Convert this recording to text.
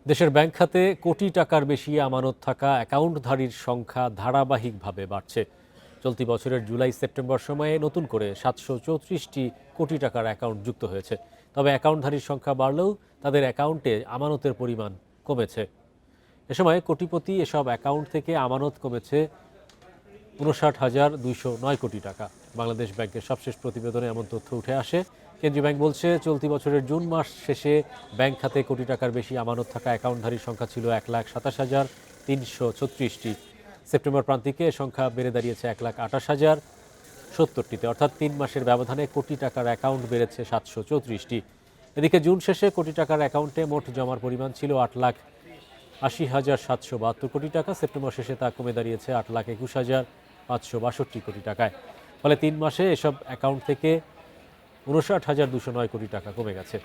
দেশের ব্যাংক খাতে কোটি টাকার বেশি আমানত থাকা অ্যাকাউন্টধারীর সংখ্যা ধারাবাহিকভাবে বাড়ছে। চলতি বছরের জুলাই সেপ্টেম্বর সময়ে নতুন করে 734টি কোটি টাকার অ্যাকাউন্ট যুক্ত হয়েছে। তবে অ্যাকাউন্টধারীর সংখ্যা বাড়লেও তাদের অ্যাকাউন্টে আমানতের পরিমাণ কমেছে। এ সময় কোটিপতি এসব অ্যাকাউন্ট থেকে আমানত কমেছে 59,209 কোটি টাকা। বাংলাদেশ ব্যাংকের সবশেষ প্রতিবেদনে এমন তথ্য উঠে আসে। কেন্দ্রীয় ব্যাংক বলছে, চলতি বছরের জুন মাস শেষে ব্যাংক খাতে কোটি টাকার বেশি আমানত থাকা অ্যাকাউন্টধারীর সংখ্যা ছিল 1,27,336টি। সেপ্টেম্বর প্রান্তিকে এ সংখ্যা বেড়ে দাঁড়িয়েছে 1,28,070টিতে। অর্থাৎ 3 মাসের ব্যবধানে কোটি টাকার অ্যাকাউন্ট বেড়েছে 734টি। এদিকে জুন শেষে কোটি টাকার অ্যাকাউন্টে মোট জমার পরিমাণ ছিল 8,80,772 কোটি টাকা। সেপ্টেম্বর শেষে তা কমে দাঁড়িয়েছে 8,21,562 কোটি টাকায়। ফলে 3 মাসে এসব অ্যাকাউন্ট থেকে 59,209 কোটি টাকা কমে গেছে।